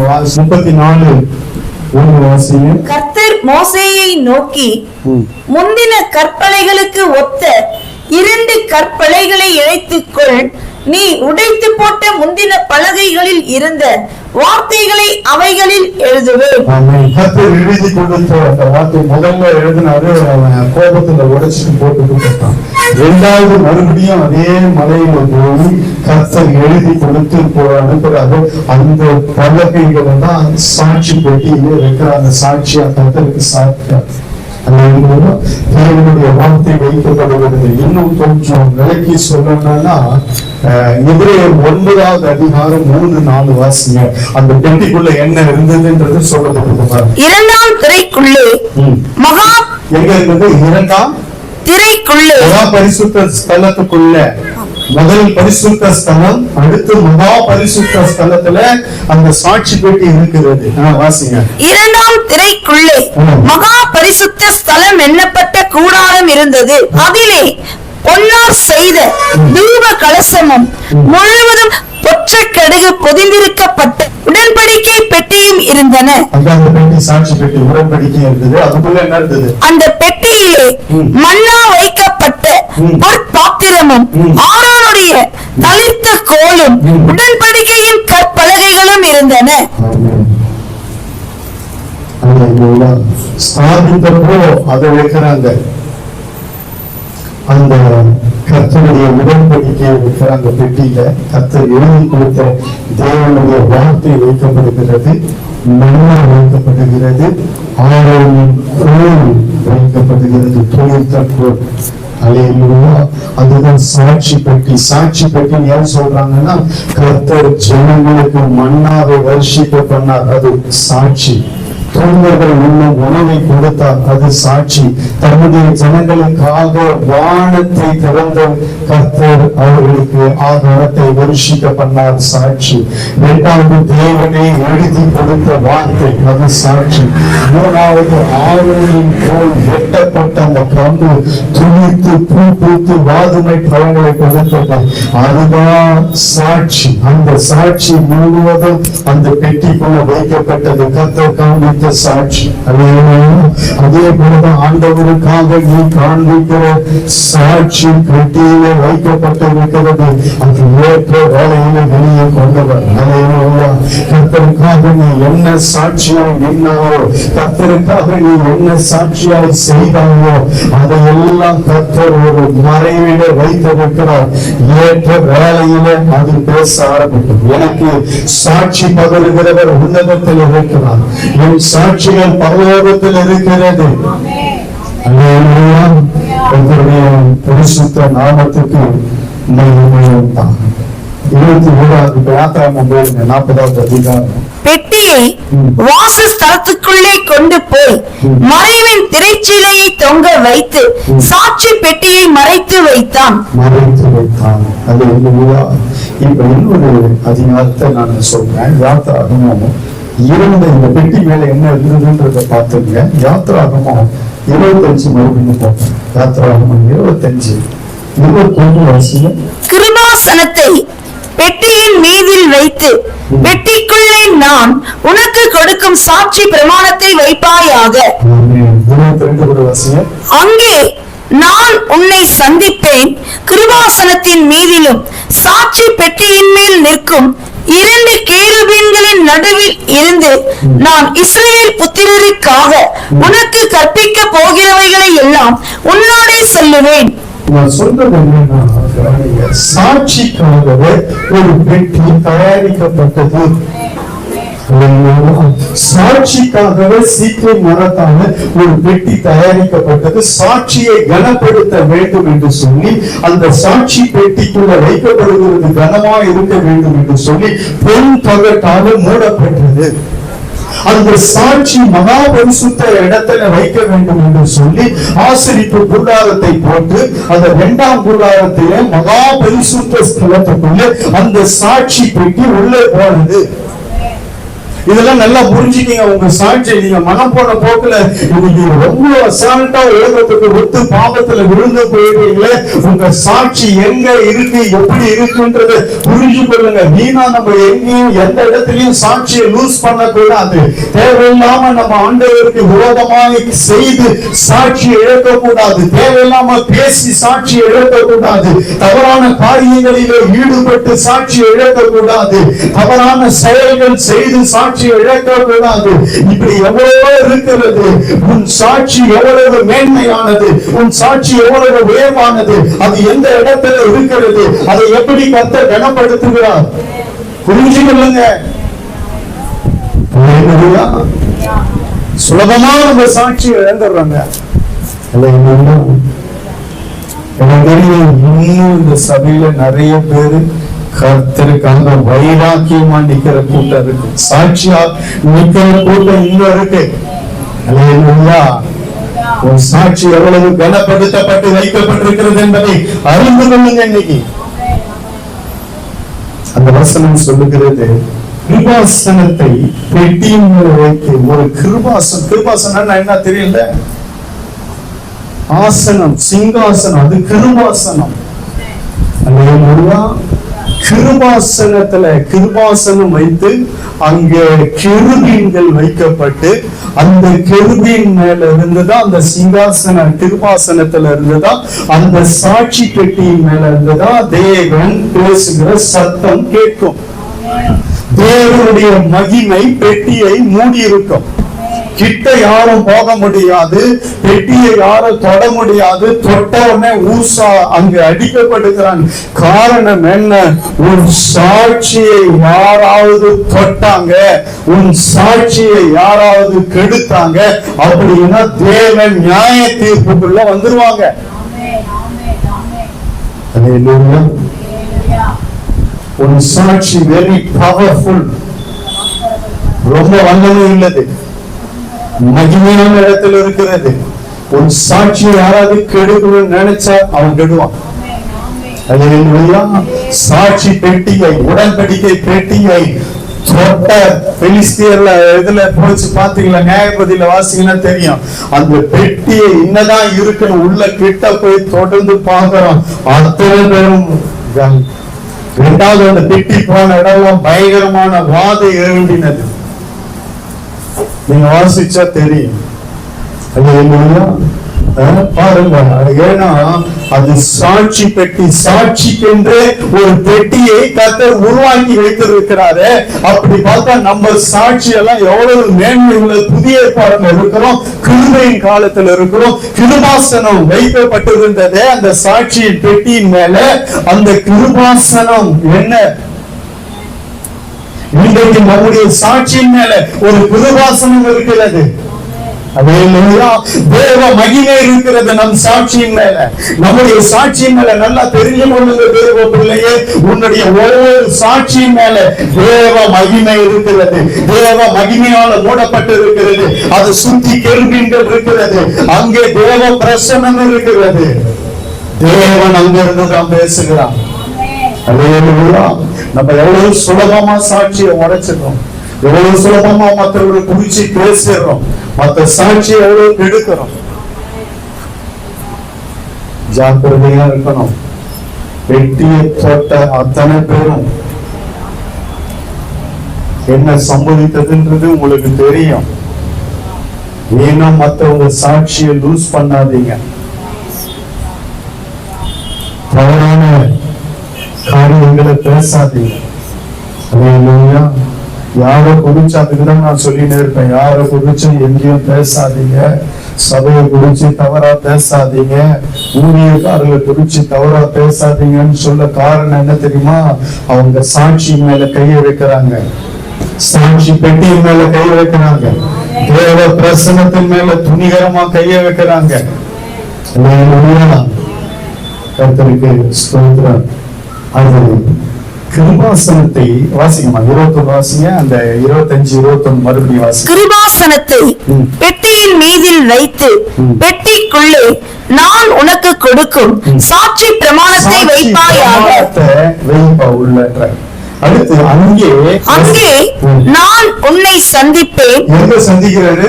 34 கர்த்தர் மோசேயை நோக்கி முந்தின கற்பலைகளுக்கு ஒத்த 2 கற்பலைகளை இழைத்துக்கொள். நீ உடைத்து போட்ட முந்தின பலகைகளில் இருந்த வார்த்தைகளை அவைகளில் எழுதுவேன். எழுதி கொடுத்த அந்த வார்த்தை முதல்ல எழுதினாரு, கோபத்துல உடைச்சு போட்டு கொடுத்தான். 2வது மறுபடியும் அதே மலையில போய் கர்த்தர் எழுதி கொடுத்து அனுப்புறாரு. அந்த பலகைகளை தான் சாட்சி பெட்டியிலே வைக்கிற அந்த சாட்சியா கர்த்தருக்கு சாட்சியா தேவனுடைய வார்த்தை வைக்கப்படுகிறது. இன்னும் கொஞ்சம் விளக்கி சொல்லணும்னா எபிரேயர் 9வது அதிகாரம் 3-4 வாசிங்க. அந்த பெட்டிக்குள்ள என்ன இருந்ததுன்றது சொல்லப்பட்டிருக்கிறார். 2ஆம் திரைக்குள்ளே மகா எங்க இருந்தது? 2ஆம் திரைக்குள்ளே மகா பரிசுத்த ஸ்தலத்துக்குள்ள முதல் பரிசுத்த ஸ்தலம், அடுத்து மகா பரிசுத்த ஸ்தலத்துல அந்த சாட்சி பெட்டி இருக்கிறது. வாசிங்க. 2ஆம் திரைக்குள்ளே மகா பரிசுத்த ஸ்தலம் எண்ணப்பட்ட கூடாரம் இருந்தது. அதிலே பொன்னார் செய்த தூப கலசமும் முழுவதும் பொற்ற கடுகு பொதிந்திருக்கப்பட்ட உடன்படிக்கை பெட்டியும் இருந்தன. சாட்சி பெட்டி உடன்படிக்கை இருந்தது. அதுக்குள்ள என்ன இருந்தது? அந்த பெட்டியிலே மன்னா வைக்கப்பட்ட பொற்பாத்திரமும் ஆரோனுடைய தளிர்த்த கோலும் உடன்படிக்கையின் கற்பலகைகளும் இருந்தன. ஸ்தாபித்தப்போ அதை வைக்கிறாங்க. அந்த கர்த்தருடைய உடன்படிக்கையை வைக்கிற அந்த பெட்டியில கர்த்தர் எழுதி கொடுத்த தேவனுடைய வார்த்தை வைக்கப்படுகிறது, மன்னா வைக்கப்படுகிறது, ஆரோனின் கோல் வைக்கப்படுகிறது, தொழில் கோல். அதுதான் சாட்சி பெட்டி. சாட்சி பெட்டி ஏன் சொல்றாங்கன்னா கர்த்தர் ஜனங்களுக்கு மன்னாவை வர்ஷிக்க பண்ணார், அது சாட்சி. தூதர்கள் இன்னும் உணவை கொடுத்தார், அது சாட்சி. தன்னுடைய ஜனங்களுக்காக வானத்தை திறந்த கர்த்தர் அவர்களுக்கு ஆகாரத்தை வருஷிக்க பண்ணார், சாட்சி. 2வது தேவனை எழுதி கொடுத்த வார்த்தை, அது சாட்சி. 3வது ஆரோனின் போல் வெட்டப்பட்ட அந்த கம்பு துணித்து பூ பூத்து வாதுமை பழங்களை கொடுத்தது, அதுதான் சாட்சி. அந்த சாட்சி முழுவதும் அந்த பெட்டிக்குள்ள வைக்கப்பட்டது. கர்த்தர் காண்பித்த கொடுத்த சாட்சி. அதே போலதான் ஆண்டவருக்காக நீ காண்பிக்கிற சாட்சி பெட்டியிலே வைக்கப்பட்டிருக்கிறது. அது ஏற்ற வேலையில வெளியே கொண்டவர். கர்த்தருக்காக நீ என்ன சாட்சியாய் நின்னாவோ, கர்த்தருக்காக நீ என்ன சாட்சியாய் செய்தாவோ, அதையெல்லாம் கர்த்தர் ஒரு மறைவிட வைத்திருக்கிறார். ஏற்ற வேலையில அது பேச ஆரம்பிக்கும். எனக்கு சாட்சி பகருகிறவர் உன்னதத்தில் இருக்கிறார். என் சாட்சிகள் பரலோகத்தில் இருக்கிறது. பரிசுத்த நாமத்துக்கு மகிமையுண்டாம். 21வது யாத்திராகமம் 40வது அதிகாரம். பெட்டியை வாசஸ்தலத்துக்குள்ளே கொண்டு போய் மறைவின் திரைச்சீலையை தொங்க வைத்து சாட்சி பெட்டியை மறைத்து வைத்தான். அது இப்ப இன்னொரு அதிகாரத்தை நான் சொல்றேன். யாத்திராகமம் இருந்த இந்த பெட்டி மேல என்ன இருந்ததுன்றத பாத்துங்க. யாத்திராகமம் 25 மறுபடியும் போட்டேன். யாத்திராகமம் 25:21 கிருபாசனத்தை பெட்டியின் மீதில் வைத்து பெட்டிக்குள்ளே நான் உனக்கு கொடுக்கும் சாட்சி பிரமாணத்தை வைப்பாயாக. அங்கே நான் உன்னை சந்திப்பேன். கிருபாசனத்தின் மீதிலும் சாட்சி பெட்டியின் மேல் நிற்கும் 2 கேருபீன்களின் நடுவில் இருந்து நான் இஸ்ரவேல் புத்திரருக்காக உனக்கு கற்பிக்க போகிறவைகளை எல்லாம் உன்னோடே சொல்லுவேன். நான் சொல்றது என்னன்னா, சாட்சிக்காகவே ஒரு பெட்டி தயாரிக்கப்பட்டது. சாட்சிக்காகவே சீக்கிரம் மரத்தான ஒரு பெட்டி தயாரிக்கப்பட்டது. சாட்சியை கனப்படுத்த வேண்டும் என்று சொல்லி அந்த சாட்சி பெட்டிக்குள்ள வைக்கப்படுகிறது கனமா இருக்க வேண்டும் என்று சொல்லி பொன் தகட்டாக மூடப்பட்டது. அந்த சாட்சி மகா பரிசுத்த இடத்துல வைக்க வேண்டும் என்று சொல்லி ஆசரிப்பு கூடாரத்தை போட்டு அந்த 2ஆம் கூடாரத்திலே மகா பரிசுத்த ஸ்தலத்துக்குள்ள அந்த சாட்சி பெட்டி உள்ளே போனது. இதெல்லாம் நல்லா புரிஞ்சுக்கீங்க. உங்க சாட்சி நீங்க மனம் போன போக்குல இன்னைக்கு ரொம்ப அசால்ட்டா உலகத்துக்கு ஒத்து பாவத்துல விழுந்து போயிடுவீங்களே. உங்க சாட்சி எங்க இருக்கு, எப்படி இருக்குன்றத புரிஞ்சு கொள்ளுங்க. வீணா நம்ம எங்கேயும் எந்த இடத்துலயும் சாட்சியை லூஸ் பண்ணக்கூடாது. தேவையில்லாம நம்ம ஆண்டவருக்கு விரோதமாக செய்து சாட்சி இழக்கக்கூடாது. தேவையில்லாம பேசி சாட்சி இழக்கக்கூடாது. தவறான காரியங்களிலே ஈடுபட்டு சாட்சி இழக்கக்கூடாது. தவறான செயல்கள் செய்து சாட்சி இழக்கக்கூடாது. இப்படி எவ்வளவோ இருக்கிறது. உன் சாட்சி எவ்வளவு மேன்மையானது, உன் சாட்சி எவ்வளவு உயர்வானது, அது எந்த இடத்துல இருக்கிறது, அதை எப்படி கர்த்தர் கனப்படுத்துகிறார் புரிஞ்சுக்கொள்ளுங்க. சுலபமா நம்ம சாட்சி இழந்துடுறாங்க. இன்னும் இந்த சபையில நிறைய பேரு கர்த்தருக்காக வைராக்கியமா நிக்கிற கூட்டம் இருக்கு. சாட்சியா நிக்கிற கூட்டம் இன்னும் இருக்கு. ஒரு சாட்சி எவ்வளவு கனப்படுத்தப்பட்டு வைக்கப்பட்டிருக்கிறது என்பதை அறிந்து கொள்ளுங்க. இன்னைக்கு அந்த வசனம் சொல்லுகிறது, கிருபாசனத்தை பெட்டியின் மேல் வைத்து ஒரு கிருபாசனம் என்ன தெரியல, ஆசனம், சிங்காசனம், அது கிருபாசனம். கிருபாசனத்துல கிருபாசனம் வைத்து அங்கே கெருபீன்கள் வைக்கப்பட்டு அந்த கெருபீன் மேல இருந்துதான் அந்த சிங்காசன கிருபாசனத்துல இருந்துதான் அந்த சாட்சி பெட்டியின் மேல இருந்துதான் தேவன் பேசுகிற சத்தம் கேட்கும். தேவனுடைய மகிமை பெட்டியை மூடி இருக்கும். கிட்ட யாரும் போக முடியாது, பெட்டியை யாரும் தொட முடியாது. தொட்ட உடனே ஊசா அங்கு அடிக்கப்படுகிறான். காரணம் என்ன? உன் சாட்சியை யாராவது தொட்டாங்க, உன் சாட்சியை யாராவது கெடுத்தாங்க அப்படின்னா தேவன் நியாய தீர்ப்புக்குள்ள வந்துருவாங்க. உன் சாட்சி வெரி பவர்ஃபுல், ரொம்ப வல்லமை உள்ளது, மகிமையான இடத்துல இருக்கிறது. உன் சாட்சியை யாராவது கெடுக்கணும்னு நினைச்சா அவன் கெடுவான். சாட்சி பெட்டியை, உடன்படிக்கை பெட்டியை தொட்ட பெலிஸ்தியர்ல இதுல போச்சு பாத்தீங்களா, நியாயபதியில வாசிங்கன்னா தெரியும். அந்த பெட்டியை என்னதான் இருக்குன்னு உள்ள கிட்ட போய் தொடர்ந்து பாக்குறோம். அத்தனை பேரும் 2வது அந்த பெட்டி போன இடம் பயங்கரமான வாதை எழும்பினது. நீங்க வாசிச்சா தெரியும். அல்லேலூயா. பாருங்க, ஏன்னா அது சாட்சி பெட்டி, சாட்சிக்கென்று ஒரு பெட்டியை கர்த்தர் உருவாக்கி வைத்திருக்கிறாரு. அப்படி பார்த்தா நம்ம சாட்சி எல்லாம் எவ்வளவு மேன்மை உள்ள புதிய ஏற்பாடுல இருக்கிறோம், கிருபையின் காலத்துல இருக்கிறோம். கிருபாசனம் வைக்கப்பட்டிருந்தது அந்த சாட்சியின் பெட்டியின் மேல. அந்த கிருபாசனம் என்ன? இன்றைக்கு நம்முடைய சாட்சியின் மேல ஒரு கிருபாசனம் இருக்கிறது. தேவ மகிமை இருக்கிறது நம் சாட்சியின் மேல. நம்முடைய சாட்சியின் மேல நல்லா தெரிஞ்சு கொள்ளுங்க தேவ பிள்ளையே, உன்னுடைய ஒவ்வொரு சாட்சியின் மேல தேவ மகிமை இருக்கிறது. தேவ மகிமையால மூடப்பட்டு இருக்கிறது. அது சுத்தி கெருபீன்கள் இருக்கிறது. அங்கே தேவ பிரசன்னம் இருக்கிறது. தேவன் அங்கிருந்து தான் பேசுகிறான். நம்ம எவ்வளவு சுலபமா சாட்சியை உடைச்சிடறோம், எவ்வளவு சுலபமா மற்றவர்களை குறிச்சு பேசிடுறோம், மற்ற சாட்சியை எவ்வளவு கெடுக்கிறோம். ஜாக்கிரதையா இருக்கணும். வெட்டியை போட்ட அத்தனை பேரும் என்ன சம்பவித்ததுன்றது உங்களுக்கு தெரியும். ஏன்னா மற்றவங்க சாட்சியை லூஸ் பண்ணாதீங்க. தவறான காரியங்களை பேசாதீங்க. யாரை குறிச்சு, அதுக்குதான் நான் சொல்லினே இருப்பேன், யாரை குறிச்சு எங்கேயும் பேசாதீங்க. சபையை குறிச்சு தவறா பேசாதீங்க, ஊழியக்காரர்களை குறிச்சு தவறா பேசாதீங்கன்னு சொல்ல காரணம் என்ன தெரியுமா? அவங்க சாட்சி மேல கையை வைக்கிறாங்க, சாட்சி பெட்டியின் மேல கையை வைக்கிறாங்க, தேவ பிரசன்னத்தின் மேல துணிகரமா கையை வைக்கிறாங்க. கர்த்தருக்கு ஸ்தோத்திரம். அது கிருபாசனத்தை வாசிக்கமா 21 வாசிங்க, அந்த 25 21 மறுபடியும் வாசி. கிருபாசனத்தை பெட்டியின் மீதில் வைத்து பெட்டிக்குள்ளே நான் உனக்கு கொடுக்கும் சாட்சி பிரமாணத்தை வைப்பாயாக. வைப்பா உள்ளன்ற. அடுத்து அங்கே நான் உன்னை சந்திப்பேன். எங்க சந்திக்கிறாரு?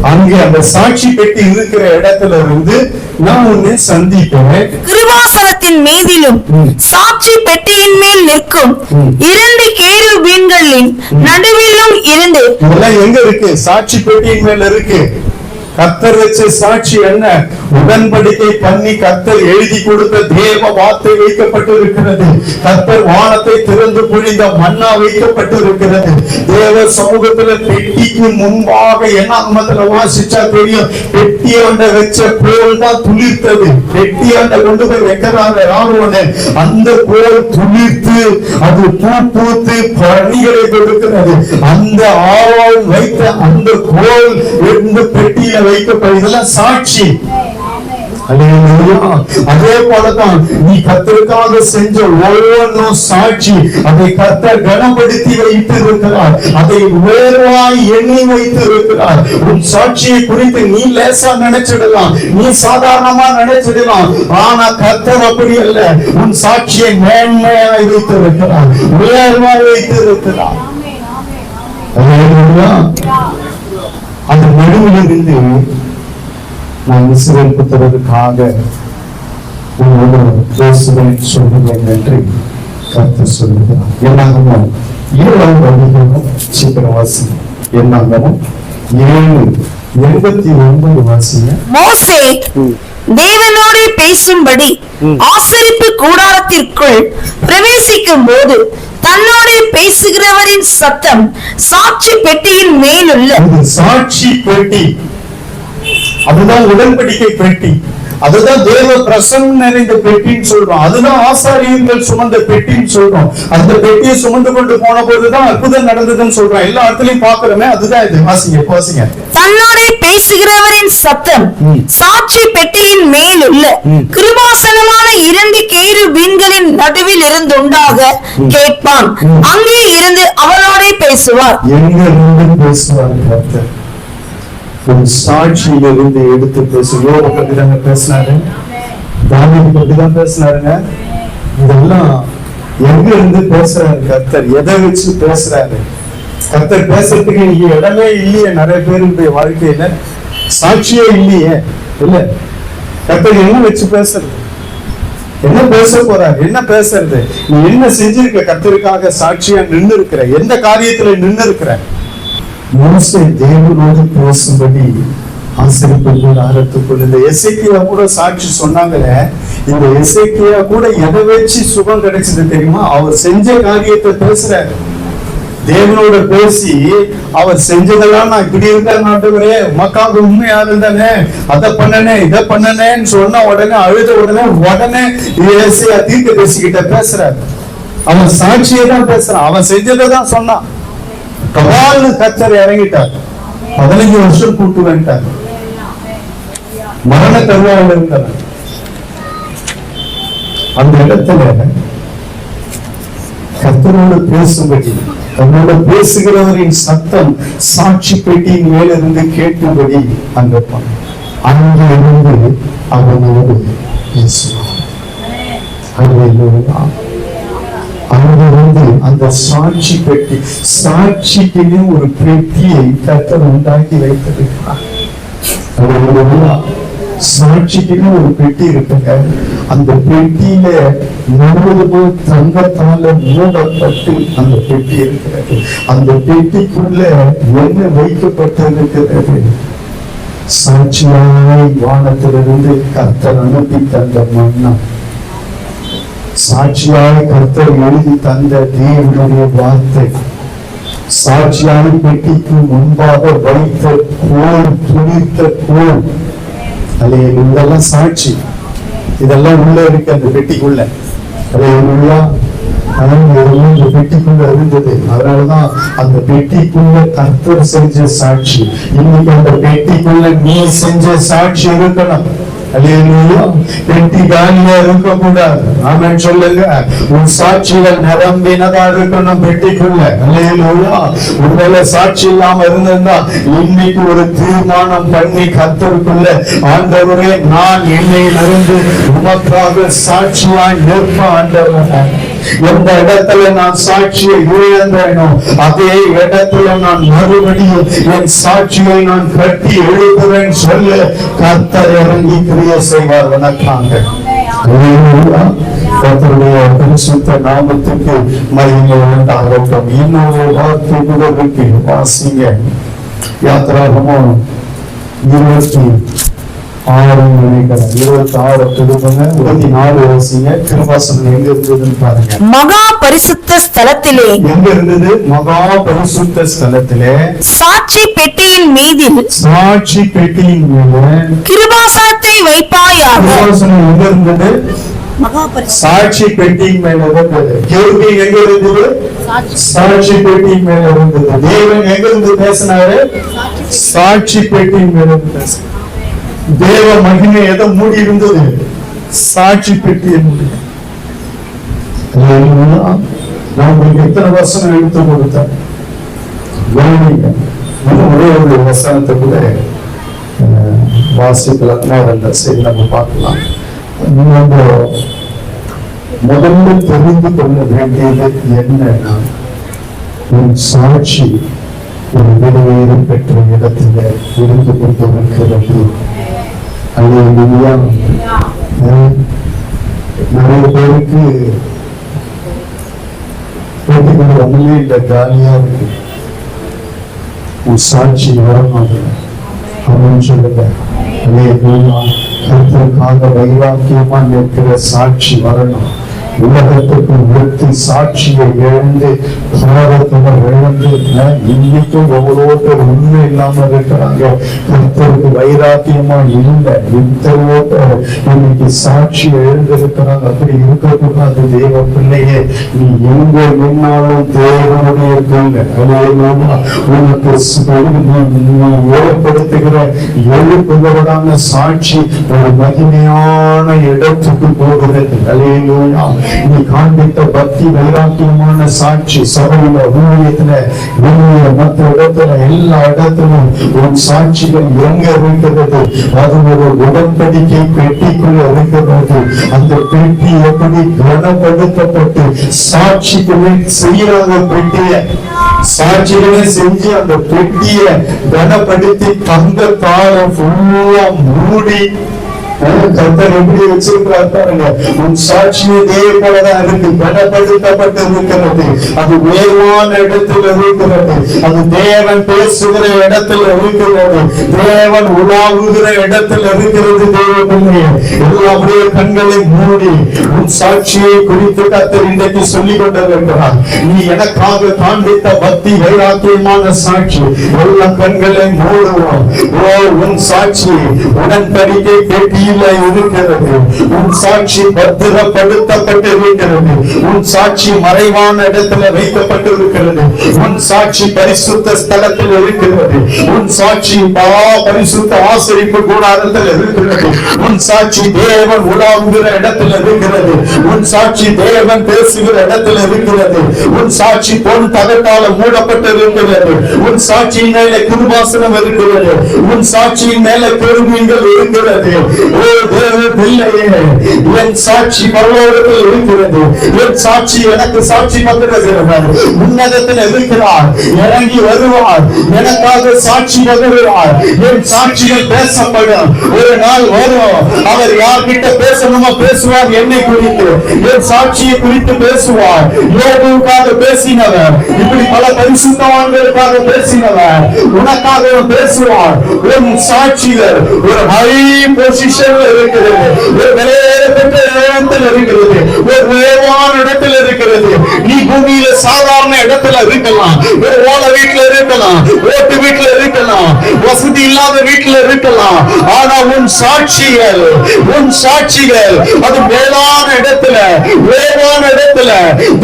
அங்கே அந்த சாட்சி பெட்டி இருக்கிற இடத்துல இருந்து நான் உன்னை சந்திப்பேன். கிருபாசனத்தின் மீதிலும் சாட்சி பெட்டியின் மேல் நிற்கும் 2 கேருபீன்களின் நடுவிலும் இருந்து. இதெல்லாம் எங்க இருக்கு? சாட்சி பெட்டியின் மேல இருக்கு. கர்த்தர் வச்ச சாட்சி என்ன? உடன்படிக்கை பண்ணி கர்த்தர் எழுதி கொடுத்த தேவ வார்த்தை வைக்கப்பட்டு இருக்கிறது. கர்த்தர் வானத்தை திறந்து பொழிந்த மன்னா வைக்கப்பட்டு இருக்கிறது. தேவ சமூகத்துல பெட்டிக்கு முன்பாக என்ன வாசிச்சா தெரியும், பெட்டியாண்ட வச்ச கோல் தான் துளிர்த்தது. பெட்டியாண்ட கொண்டு போய் வைக்கிறாங்க ராணுவனே, அந்த கோல் துளிர்த்து அது பூ பூத்து பணிகளை கொடுக்கிறது. அந்த ஆவால் வைத்த அந்த கோல் இந்த பெட்டியில வைக்கப்படுகிறதெல்லாம் சாட்சி. அதே போலதான் நீ கர்த்தருக்காக செஞ்ச ஒவ்வொன்றும் சாட்சி. அதை கர்த்தர் கனப்படுத்தி வைத்து இருக்கிறார், அதை உயர்வாய் எண்ணி வைத்து இருக்கிறார். உன் சாட்சியை குறித்து நீ லேசா நினைச்சிடலாம், நீ சாதாரணமா நினைச்சிடலாம். ஆனா கர்த்தர் அப்படி அல்ல, உன் சாட்சியை மேன்மையாய் வைத்து இருக்கிறார், உயர்வாய் வைத்து இருக்கிறார். அந்த நடுவில் இருந்து நான் இஸ்ரவேல் புத்திரருக்காக உங்களோடு பேசுவேன் சொல்லுவேன் என்று கர்த்தர் சொல்லுகிறார். என்னாகமோ 7ஆம் அதிகாரம் சீக்கிரம் வாசி. என்னாகமோ 7:89 வாசிங்க. மோசே தேவனோடு பேசும்படி ஆசரிப்பு கூடாரத்திற்குள் பிரவேசிக்கும் போது தன்னோடு பேசுகிறவரின் சத்தம் சாட்சி பெட்டியின் மேலுள்ள. சாட்சி பெட்டி, அதுதான் உடன்படிக்கை பெட்டி, அதுதான் தேவ பிரசன்னம் நிறைந்த பெட்டின்னு சொல்றோம். அதுதான் ஆசாரியர்கள் சுமந்த பெட்டின்னு சொல்றோம். அந்த பெட்டியை சுமந்து கொண்டு போன போதுதான் அற்புதம் நடந்ததுன்னு சொல்றோம். எல்லா இடத்துலயும் பாக்குறோமே, அதுதான் இது. வாசிங்க. தன்னோட பேசுகிறவரின் சத்தம் சாட்சி பெட்டியின் மேல் உள்ள கிருபாசனமான 2 கேருபீன்களின் நடுவில் இருந்து உண்டாக கேட்பான். அங்கே இருந்து அவளோட பேசுவார். எங்க இருந்து பேசுவார்? கர்த்தர் ஒரு சாட்சியிலிருந்து எடுத்து பேசுவோம். பத்தி தாங்க பேசினாரு, தாவீது பத்தி தான் பேசினாருங்க. இதெல்லாம் எங்க இருந்து பேசுறாரு கர்த்தர்? எதை வச்சு பேசுறாரு கர்த்தர்? பேசுறதுக்கு இங்க இடமே இல்லையே. நிறைய பேருடைய வாழ்க்கையில சாட்சியே இல்லையே. இல்ல, கர்த்தர் என்ன வச்சு பேசுறது? என்ன பேச போறாரு? என்ன பேசுறது? நீ என்ன செஞ்சிருக்க? கர்த்தருக்காக சாட்சியா நின்று இருக்கிற? எந்த காரியத்துல நின்று இருக்கிற? மோசே தேவனோடு பேசும்படி ஆசரிப்பு கூடாரத்துக்குள் இந்த எசேக்கியா கூட சாட்சி சொன்னாங்களே, இந்த எசேக்கியா கூட எதை வச்சு சுகம் கிடைச்சது தெரியுமா? அவர் செஞ்ச காரியத்தை பேசுற தேவனோட பேசி அவர் செஞ்சதெல்லாம் நான் இப்படி இருக்கேன் ஆண்டவரே, உமக்காக உண்மையா இருந்தனே, அதை பண்ணனே இதை பண்ணனேன்னு சொன்ன உடனே அழுத உடனே ஏசியா தீர்க்க பேசிக்கிட்ட பேசுறாரு. அவன் சாட்சியை தான் பேசுறான், அவன் செஞ்சதை தான் சொன்னான். கபால்னு கர்த்தர் இறங்கிட்டார், 15 வருஷம் கூட்டு வந்துட்டார், மரண கருவாவில் இருந்தார். அந்த இடத்துல கர்த்தரோடு பேசும்படி, தன்னோட பேசுகிறவரின் சத்தம் சாட்சி பெட்டியின் மேலிருந்து கேட்கும்படி அங்கே இருந்து அவனோடு பேசுவான். அங்கிருந்து அந்த சாட்சி பெட்டி, சாட்சிக்கு ஒரு பெட்டியை கர்த்தர் உண்டாக்கி வைத்திருக்கிறார். சாட்சிக்கு ஒரு பெட்டி இருக்குங்க. அந்த பெட்டியில முழுவதும் தங்கத்தால மூடப்பட்டு அந்த பெட்டி இருக்கிறது. அந்த பெட்டிக்குள்ள என்ன வைக்கப்பட்டிருக்கிறது? சாட்சியாய் வானத்திலிருந்து கர்த்தர் அனுப்பி தந்த மன்னா, சாட்சியாய் கர்த்தர் எழுதி தந்த தேவனுடைய வார்த்தை, சாட்சியான பெட்டிக்கு முன்பாக வைத்த கோல், துணித்த கோல், இதெல்லாம் சாட்சி. இதெல்லாம் உள்ள இருக்கு அந்த பெட்டிக்குள்ள. இந்த பெட்டிக்குள்ள இருந்தது. அதனாலதான் அந்த பெட்டிக்குள்ள கர்த்தர் செஞ்ச சாட்சி. இன்னைக்கு அந்த பெட்டிக்குள்ள நீ செஞ்ச சாட்சி இருக்கணும். பெட்டி காலியா இருக்க கூடாது. ஆமென் சொல்லுங்க. உன் சாட்சிகள் நிரம்பினதா இருக்கணும் பெட்டிக்குள்ள. உங்களை சாட்சி இல்லாம இருந்திருந்தா இன்னைக்கு ஒரு தீர்மானம் பண்ணி கர்த்தருக்குள்ள, ஆண்டவரே நான் என்னையிலிருந்து உமக்காக சாட்சியாய் நிற்ப ஆண்டவரே. எந்த இடத்துல நான் சாட்சியை இழந்தேனோ அதே இடத்துல நான் மறுபடியும் என் சாட்சியை நான் கட்டி எழுதுவேன் சொல்ல கர்த்தர் இறங்கி கிரியை செய்வார். வணக்காங்க. கர்த்தருடைய பரிசுத்த நாமத்துக்கு மகிமை உண்டாகட்டும். இன்னொரு வார்த்தை கூட இருக்கு, வாசிங்க. யாத்திராகமம் 26 திரும்புங்க, 24 வாசிங்க. திருவாசனம் எங்க இருந்ததுன்னு பாருங்க. மகா பரிசுத்த ஸ்தலத்திலே, எங்க இருந்தது? மகா பரிசுத்த ஸ்தலத்திலே சாட்சி பெட்டியின் மீதில், சாட்சி பெட்டியின் மீது கிருபாசனத்தை வைப்பாயாக. கிருபாசனம் எங்க இருந்தது? சாட்சி பெட்டியின் மேல இருந்தது. கேள்வி எங்க இருந்தது? சாட்சி பெட்டியின் மேல இருந்தது. தேவன் எங்க இருந்து பேசினாரு? சாட்சி பெட்டியின் மேல இருந்து. தேவ மகிமை எதை மூடி இருந்தது? சாட்சி பெட்டியை மூடி. நான் உங்களுக்கு எத்தனை வசனம் எடுத்து கொடுத்தேன்? ஒரே ஒரு வசனத்தை கூட வாசிக்கலாம். சரி, நம்ம பார்க்கலாம். நீங்க முதல்ல தெரிந்து கொள்ள வேண்டியது என்னன்னா, உன் சாட்சி ஒரு விலையேறு பெற்ற இடத்துல இருந்து கொண்டிருக்கிறது. நிறைய பேருக்கு பேட்டிகள் ஒண்ணுமே இல்லை, காலியா இருக்கு. உன் சாட்சி வரணும் அப்படின்னு சொல்லுங்க. கர்த்தருக்காக வைராக்கியமா நிற்கிற சாட்சி வரணும். உலகத்துக்கு உயர்த்தி சாட்சியை இழந்து பாரதத்தை இழந்து இன்னைக்கும் எவ்வளோ பேர் உண்மை இல்லாம இருக்கிறாங்க. கர்த்தருக்கு வைராக்கியமா இல்லை. எத்தனையோ பேர் இன்னைக்கு சாட்சி எழுந்திருக்கிறாங்க. அப்படி இருக்கக்கூடாது. தேவ பிள்ளையே, நீ எங்க நின்னாலும் தேவனுடைய உனக்கு ஏற்படுத்துகிற எழுப்புகிறதான சாட்சி ஒரு மகிமையான இடத்துக்கு போகிறது. அல்லேலூயா. நீ காண்பித்த பக்தி வைராக்கியமான சாட்சி சபையில, ஊழியத்துல, மற்ற இடத்துல, எல்லா இடத்திலும் உன் சாட்சிகள் எங்க இருக்கிறது? அது ஒரு உடன்படிக்கை பெட்டிக்குள்ள இருக்கிறது. அந்த பெட்டி எப்படி கனப்படுத்தப்பட்டு சாட்சிகளை செய்யறாங்க. பெட்டிய சாட்சிகளை செஞ்சு அந்த பெட்டிய கனப்படுத்தி தங்கத்தால ஃபுல்லா மூடி கர்த்தர் எப்படி வச்சிருக்கிறார் பாருங்க. உன் சாட்சி இதே போலதான் இருக்கு, பலப்படுத்தப்பட்டு இருக்கிறது. அது உயர்வான இடத்துல இருக்கிறது. அது தேவன் பேசுகிற இடத்துல இருக்கிறது. தேவன் உலாவுகிற இடத்துல இருக்கிறது. தேவனே எல்லாருடைய கண்களை மூடி உன் சாட்சியை குறித்து கர்த்தர் இன்றைக்கு சொல்லிக் கொண்டிருக்கிறார். நீ எனக்காக காண்பித்த பக்தி வைராக்கியமான சாட்சி. எல்லா கண்களை மூடுவோம். ஓ, உன் சாட்சி உடன்படிக்கை பெட்டியில இருக்கிறது. உன் சாட்சி பத்திரப்படுத்தப்பட்டு இருக்கிறது. உன் சாட்சி மறைவான இடத்துல வைக்கப்பட்டிருக்கிறது. உன் சாட்சி பரிசுத்த ஸ்தலத்தில் இருக்கிறது. உன் சாட்சி பரிசுத்த ஆசரிப்பு கூடாரத்தில் இருக்கிறது. உன் சாட்சி தேவன் உலாவுகிற இடத்துல இருக்கிறது. உன் சாட்சி தேவன் பேசுகிற இடத்துல இருக்கிறது. உன் சாட்சி பொன் தகட்டால மூடப்பட்டு இருக்கிறது. உன் சாட்சியின் மேல கிருபாசனம் இருக்கிறது. உன் சாட்சியின் மேல பெருமீன்கள் இருக்கிறது. ஓ தேவ பிள்ளையே, என் சாட்சி பரலோகத்தில் இருக்கிறது. என் சாட்சி எனக்கு சாட்சி பத்திருக்கிறார். உன்னதத்தில் இருக்கிறார், இறங்கி வருவார், எனக்காக சாட்சி வருகிறார். என் சாட்சிகள் பேசப்படும். ஒரு நாள் வரும், அவர் யார்கிட்ட பேசணுமோ பேசுவார். என்னை குறித்து, என் சாட்சியை குறித்து பேசுவார். யோபுவுக்காக பேசினவர், இப்படி பல பரிசுத்தவான்களுக்காக பேசினவர், உனக்காக பேசுவார். உன் சாட்சிகள் ஒரு ஹை பொசிஷன்ல இருக்கிறது. ஒரு விலையேறப்பட்ட இடத்தில் இருக்கிறது. ஒரு உயர்வான இடத்தில் இருக்கிறது. நீ பூமியில சாதாரண இடத்துல இருக்கலாம், ஒரு ஓலை வீட்டுல இருக்கலாம், ஓட்டு வீட்டுல இருக்கலாம், வசதி இல்லாத வீட்டுல இருக்கலாம். ஆனா உன் சாட்சிகள் அது மேலான இடத்துல, உயர்வான இடத்துல,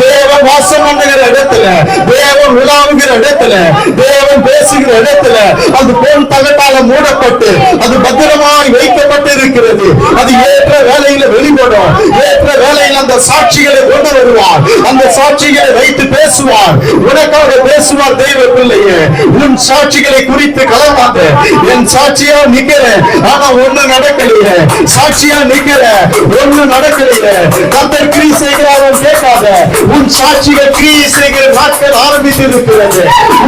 தேவன் வாசம் பண்ணுகிற இடத்துல, தேவன் உலாவுகிற இடத்துல, தேவன் பேசுகிற இடத்துல, அது பொன் தகட்டால மூடப்பட்டு அது பத்திரமாய் வைக்கப்பட்டு இருக்கிறது. அது ஏற்ற வேலையில வெளிப்படும். ஏற்ற வேலையில் அந்த சாட்சிகளை கொண்டு வருவார். அந்த சாட்சிகளை வைத்து பேசுவார். உனக்காக பேசுவார். தெய்வ பிள்ளையே, உன் சாட்சிகளை குறித்து கலவாத. என் சாட்சியா நிக்கிறேன், ஆனா ஒண்ணு நடக்கலையே. சாட்சியா நிக்கிறேன், ஒண்ணு நடக்கலையே. கர்த்தர் கிரியை செய்கிறார் கேட்காத. உன் சாட்சிகள் கிரியை செய்கிற நாட்கள் ஆரம்பித்து இருக்கிறது.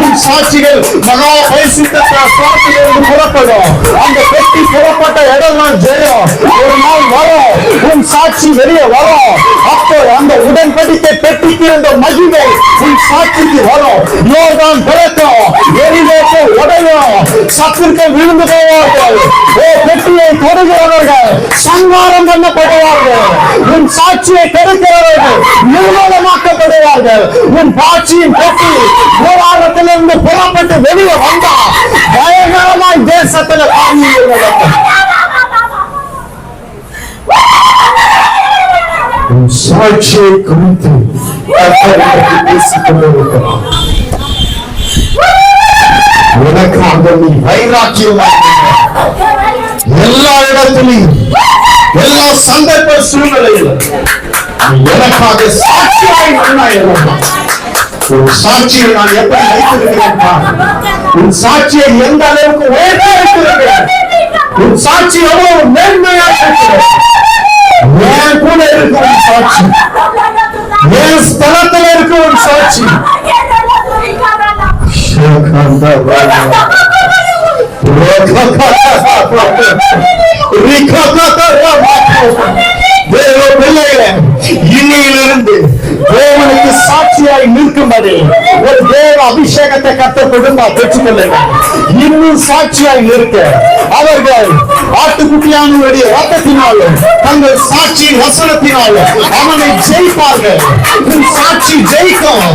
உன் சாட்சிகள் மகா பரிசுத்தத்திலிருந்து புறப்படும். அந்த பெட்டி புறப்பட்ட இடம் தான் ஜெயம். ஒரு நாள் வரும், உன் சாட்சி வெளியே வரும். அப்போ அந்த உடன்படிக்கை பெட்டிக்கு இருந்த மகிமை உன் சாட்சிக்கு வரும். யோர்தான் பிறக்கும், எரிவேற்று உடையும், சத்துருக்கள் விழுந்து போவார்கள். ஓ, பெட்டியை தொடுகிறவர்கள் சங்காரம் பண்ணப்படுவார்கள். உன் சாட்சியை கெடுக்கிறவர்கள் நிர்மூலமாக்கப்படுவார்கள். உன் சாட்சியின் பெட்டி போராட்டத்திலிருந்து புறப்பட்டு வெளியே வந்தா பயங்கரமாய் தேசத்தில் சாட்சியை குறித்து பேசிக் கொண்டிருக்கிறார். உனக்காக நீ வைராக்கியமாக எல்லா இடத்திலும், எல்லா சந்தர்ப்ப சூழ்நிலையிலும் எனக்காக சாட்சியாய் உன் சாட்சியை நான் எப்படி வைத்திருக்கிறேன். உன் சாட்சியை எந்த அளவுக்கு உயர்த்தி வைத்திருக்கிறேன். உன் சாட்சி எவ்வளவு மேன்மையாக இருக்கிறது. என் கூட இருக்க உன் சாட்சி, என் ஸ்தலத்தில் இருக்க உன் சாட்சி. இன்னையிலிருந்து தேவனுக்கு சாட்சியாய் நிற்கும்படி ஒரு தேவ அபிஷேகத்தை கர்த்தர் குடும்பம் பெற்றுக்கொள்ளுங்க. இன்னும் சாட்சியாய் நிற்க அவர்கள் ஆட்டுக்குட்டியானுடைய ரத்தத்தினாலும் தங்கள் சாட்சியின் வசனத்தினாலும் அவனை ஜெயிப்பார்கள். உன் சாட்சி ஜெயிக்கும்,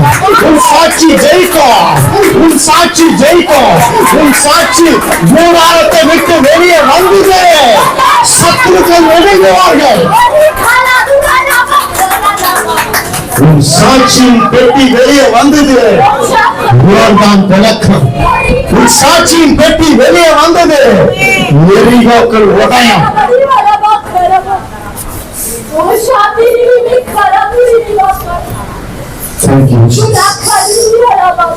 உன் சாட்சி ஜெயிக்கும், உன் சாட்சி ஜெயிக்கும். உன் சாட்சி மூடாரத்தை விட்டு வெளியே வந்தது, சத்துருக்கள் ஒடுங்குவார்கள். உன் சாட்சியின் பெட்டி வெளியே வந்தது, யோர்தான் விளக்கம். உன் சாட்சியின் பெட்டி வெளியே வந்தது, எரிகோக்கள் உடையும். Thank you, Jesus.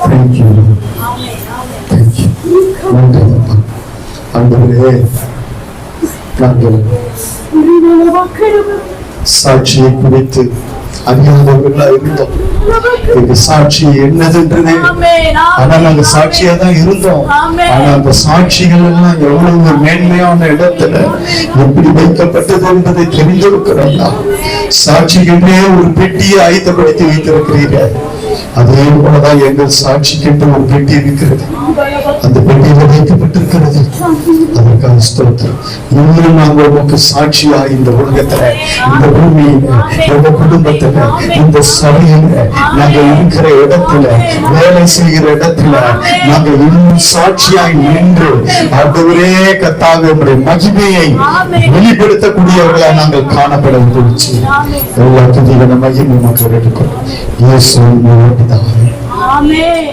Thank you. Thank you. ஆண்டவரே, நாங்கள் சாட்சியை குறித்து அறியாதவர்களா இருந்தோம். எங்க சாட்சி என்னதுன்றதே, ஆனா நாங்க சாட்சியா தான் இருந்தோம். ஆனா அந்த சாட்சிகள் எல்லாம் எவ்வளவு மேன்மையான இடத்துல எப்படி வைக்கப்பட்டது என்பதை தெரிந்திருக்கிறோம். சாட்சிகளே ஒரு பெட்டியை ஆயத்தப்படுத்தி வைத்திருக்கிறீர்கள். அதே போலதான் எங்கள் சாட்சிக்கின்ற ஒரு பெட்டி இருக்கிறது. அந்த பெட்டியில வைக்கப்பட்டிருக்கிறது. அதற்காக ஸ்தோத்திரம். இன்னும் நாங்கள் உமக்கு சாட்சியா இந்த உலகத்துல, இந்த பூமியில, எங்க குடும்பத்துல, இந்த சபையில, நாங்கள் இருக்கிற இடத்துல, வேலை செய்கிற இடத்துல நாங்கள் இன்னும் சாட்சியாய் நின்று ஆண்டவரே கர்த்தாவே உம்முடைய மகிமையை வெளிப்படுத்தக்கூடியவர்களா நாங்கள் காணப்பட உதவிச்சு எல்லா துதிகளை மகிமை மக்கள் எடுக்கிறோம். இயேசுவின் மூலம் பிதாவே. ஆமென்.